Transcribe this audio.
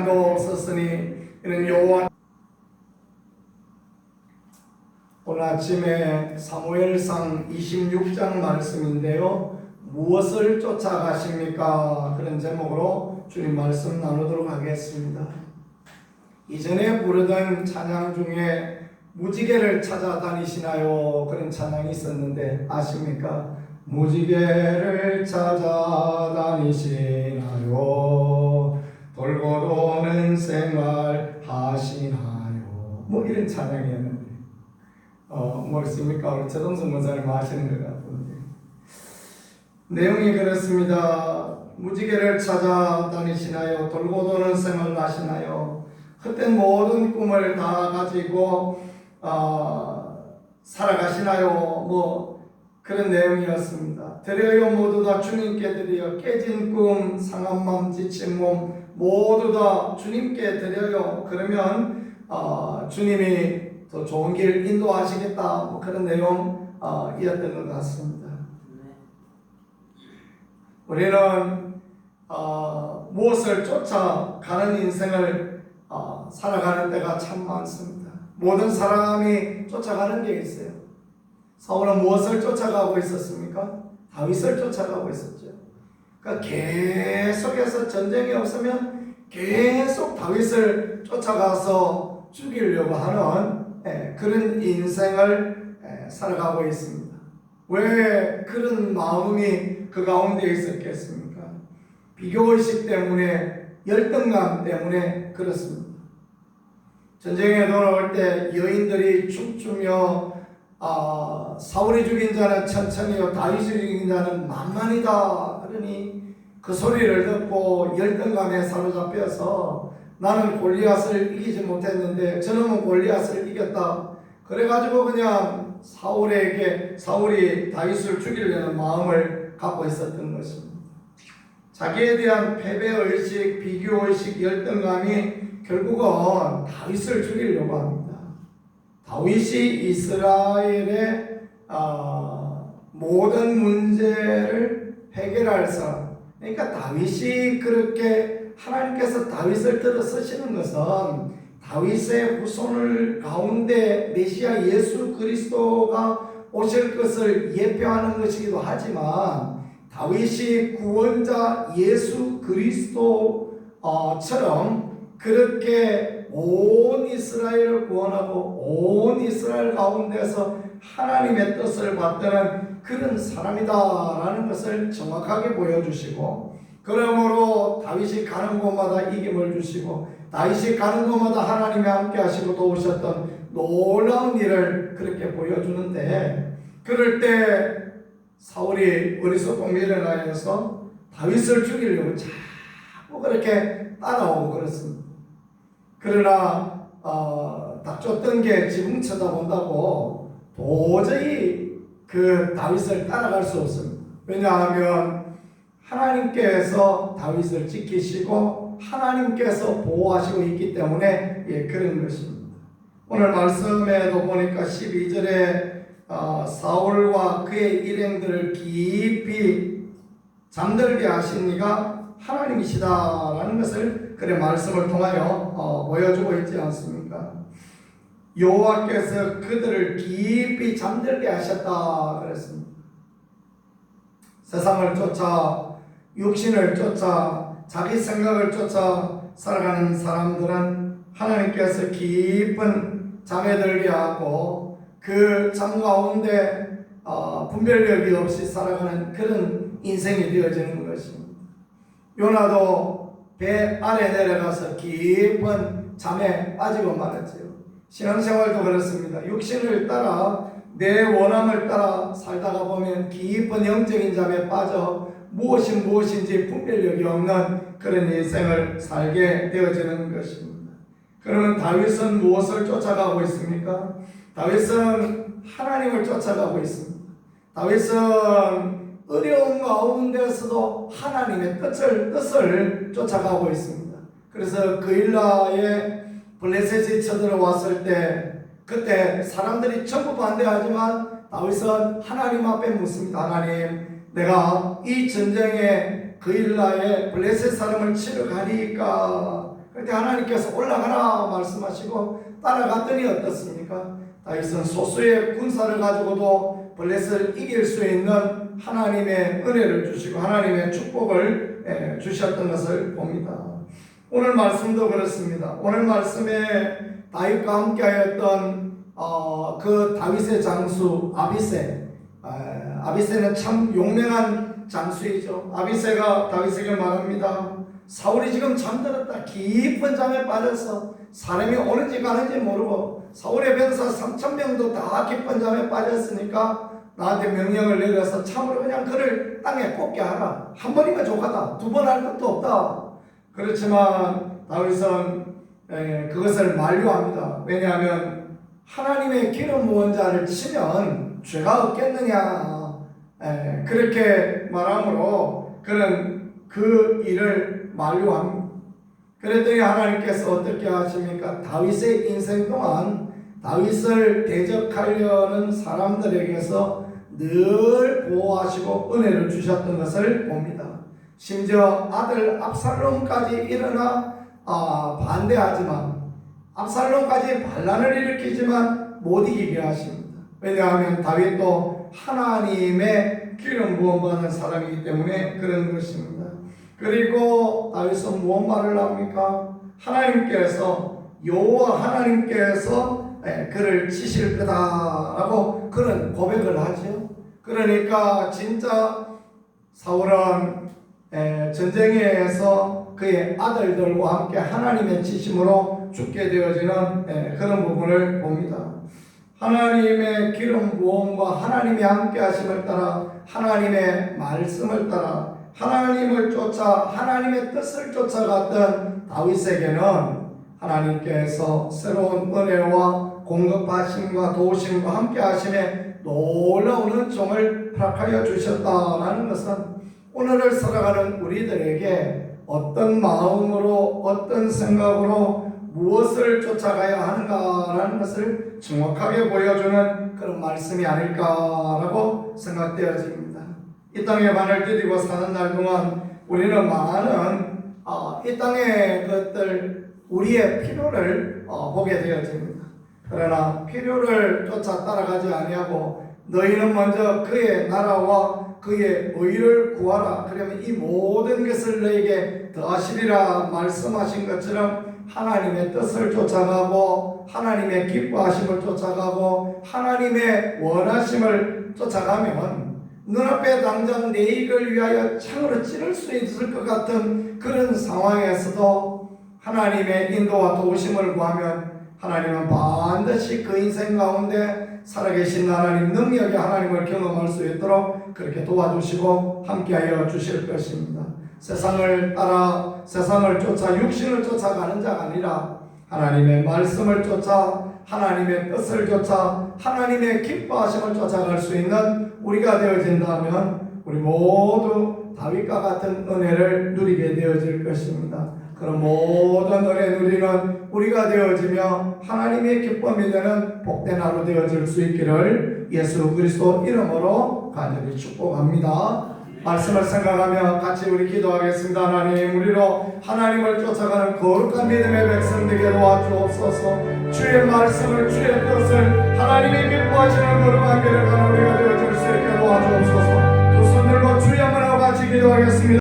시간도 없었으니 이런 여호와. 오늘 아침에 사무엘상 26장 말씀인데요, 무엇을 쫓아가십니까? 그런 제목으로 주님 말씀 나누도록 하겠습니다. 이전에 부르던 찬양 중에 무지개를 찾아다니시나요? 그런 찬양이 있었는데 아십니까? 무지개를 찾아다니시나요? 돌고 도는 생활 하시나요? 뭐 이런 찬양이었는데 뭐였습니까? 우리 최동선 목사님 아시는 것 같은데 내용이 그렇습니다. 무지개를 찾아다니시나요? 돌고 도는 생활을 하시나요? 헛된 모든 꿈을 다 가지고 살아가시나요? 뭐 그런 내용이었습니다. 드려요, 모두 다 주님께 드려. 깨진 꿈, 상한 마음, 지친 몸 모두 다 주님께 드려요. 그러면 주님이 더 좋은 길 인도하시겠다, 뭐 그런 내용이었던 것 같습니다. 우리는 무엇을 쫓아가는 인생을 살아가는 때가 참 많습니다. 모든 사람이 쫓아가는 게 있어요. 사울은 무엇을 쫓아가고 있었습니까? 다윗을 쫓아가고 있었죠. 그러니까 계속해서 전쟁이 없으면 계속 다윗을 쫓아가서 죽이려고 하는 그런 인생을 살아가고 있습니다. 왜 그런 마음이 그 가운데 있었겠습니까? 비교의식 때문에, 열등감 때문에 그렇습니다. 전쟁에 돌아올 때 여인들이 춤추며 사울이 죽인 자는 천천히요, 다윗이 죽인 자는 만만이다. 그러니 그 소리를 듣고 열등감에 사로잡혀서 나는 골리앗을 이기지 못했는데 저놈은 골리앗을 이겼다. 그래가지고 그냥 사울이 다윗을 죽이려는 마음을 갖고 있었던 것입니다. 자기에 대한 패배의식, 비교의식, 열등감이 결국은 다윗을 죽이려고 합니다. 다윗이 이스라엘의 모든 문제를 해결할 사람, 그러니까 다윗이 그렇게 하나님께서 다윗을 들어 쓰시는 것은 다윗의 후손을 가운데 메시아 예수 그리스도가 오실 것을 예표하는 것이기도 하지만 다윗이 구원자 예수 그리스도처럼 그렇게 온 이스라엘을 구원하고 온 이스라엘 가운데서 하나님의 뜻을 받드는 그런 사람이다라는 것을 정확하게 보여주시고, 그러므로 다윗이 가는 곳마다 이김을 주시고 다윗이 가는 곳마다 하나님이 함께 하시고 도우셨던 놀라운 일을 그렇게 보여주는데, 그럴 때 사울이 어리석고 미련하여서 다윗을 죽이려고 자꾸 그렇게 따라오고 그렇습니다. 그러나 닥쳤던 게 지붕 쳐다본다고 도저히 그 다윗을 따라갈 수 없습니다. 왜냐하면 하나님께서 다윗을 지키시고 하나님께서 보호하시고 있기 때문에 그런 것입니다. 오늘 말씀에도 보니까 12절에 사울과 그의 일행들을 깊이 잠들게 하신 이가 하나님이시다라는 것을 그의 말씀을 통하여 보여주고 있지 않습니까? 여호와께서 그들을 깊이 잠들게 하셨다 그랬습니다. 세상을 쫓아, 육신을 쫓아, 자기 생각을 쫓아 살아가는 사람들은 하나님께서 깊은 잠에 들게 하고 그 잠 가운데 분별력이 없이 살아가는 그런 인생이 되어지는 것입니다. 요나도 배 아래 내려가서 깊은 잠에 빠지고 말았지요. 신앙생활도 그렇습니다. 육신을 따라 내 원함을 따라 살다가 보면 깊은 영적인 잠에 빠져 무엇이 무엇인지 분별력이 없는 그런 인생을 살게 되어지는 것입니다. 그러면 다윗은 무엇을 쫓아가고 있습니까? 다윗은 하나님을 쫓아가고 있습니다. 다윗은 어려운 가운데서도 하나님의 뜻을 쫓아가고 있습니다. 그래서 그일라에 블레셋이 쳐들어왔을 때 그때 사람들이 전부 반대하지만 다윗은 하나님 앞에 묻습니다. 하나님, 내가 이 전쟁에 그일라에 블레셋 사람을 치러 가리까? 그때 하나님께서 올라가라 말씀하시고 따라갔더니 어떻습니까? 다윗은 소수의 군사를 가지고도 블레셋을 이길 수 있는 하나님의 은혜를 주시고 하나님의 축복을 주셨던 것을 봅니다. 오늘 말씀도 그렇습니다. 오늘 말씀에 다윗과 함께하였던 그 다윗의 장수 아비새, 아비새는 참 용맹한 장수이죠. 아비새가 다윗에게 말합니다. 사울이 지금 잠들었다. 깊은 잠에 빠져서 사람이 오는지 가는지 모르고 사울의 병사 3,000명도 다 깊은 잠에 빠졌으니까 나한테 명령을 내려서 참으로 그냥 그를 땅에 꽂게 하라. 한 번이면 족하다. 두 번 할 것도 없다. 그렇지만 다윗은 그것을 만류합니다. 왜냐하면 하나님의 기름 부은 자를 치면 죄가 없겠느냐. 그렇게 말하므로 그는 그 일을 만류합니다. 그랬더니 하나님께서 어떻게 하십니까? 다윗의 인생 동안 다윗을 대적하려는 사람들에게서 늘 보호하시고 은혜를 주셨던 것을 봅니다. 심지어 아들 압살롬까지 일어나 반대하지만 압살롬까지 반란을 일으키지만 못 이기게 하십니다. 왜냐하면 다윗도 하나님의 기름 부음 받은 사람이기 때문에 그런 것입니다. 그리고 다윗은 무엇 말을 합니까? 하나님께서 여호와 하나님께서 그를 치실 거다라고 그런 고백을 하죠. 그러니까 진짜 사울은 전쟁에서 그의 아들들과 함께 하나님의 치심으로 죽게 되어지는 그런 부분을 봅니다. 하나님의 기름 부음과 하나님의 함께 하심을 따라 하나님의 말씀을 따라 하나님을 쫓아 하나님의 뜻을 쫓아갔던 다윗에게는 하나님께서 새로운 은혜와 공급하심과 도우심과 함께 하심에 놀라운 은총을 허락하여 주셨다라는 것은 오늘을 살아가는 우리들에게 어떤 마음으로 어떤 생각으로 무엇을 쫓아가야 하는가라는 것을 정확하게 보여주는 그런 말씀이 아닐까라고 생각되어집니다. 이 땅에 발을 디디고 사는 날 동안 우리는 많은 이 땅의 것들 우리의 필요를 보게 되어집니다. 그러나 필요를 쫓아 따라가지 아니하고 너희는 먼저 그의 나라와 그의 의를 구하라. 그러면 이 모든 것을 너에게 더하시리라 말씀하신 것처럼 하나님의 뜻을 쫓아가고 하나님의 기뻐하심을 쫓아가고 하나님의 원하심을 쫓아가면 눈앞에 당장 내 이익을 위하여 창으로 찌를 수 있을 것 같은 그런 상황에서도 하나님의 인도와 도우심을 구하면 하나님은 반드시 그 인생 가운데 살아계신 하나님 능력의 하나님을 경험할 수 있도록 그렇게 도와주시고 함께하여 주실 것입니다. 세상을 따라 세상을 쫓아 육신을 쫓아가는 자가 아니라 하나님의 말씀을 쫓아 하나님의 뜻을 쫓아 하나님의 기뻐하심을 쫓아갈 수 있는 우리가 되어진다면 우리 모두 다윗과 같은 은혜를 누리게 되어질 것입니다. 그런 모든 은혜 누리는 우리가 되어지며 하나님의 기쁨이 되는 복된 하루 되어질 수 있기를 예수 그리스도 이름으로 간절히 축복합니다. 말씀을 생각하며 같이 우리 기도하겠습니다. 하나님, 우리로 하나님을 쫓아가는 거룩한 믿음의 백성 되게 도와주옵소서. 주의 말씀을 주의 뜻을 하나님이 기뻐하시는 거룩한 길을 가는 우리가 되어질 수 있게 도와주옵소서. 두 손 들고 주의 문하고 같이 기도하겠습니다.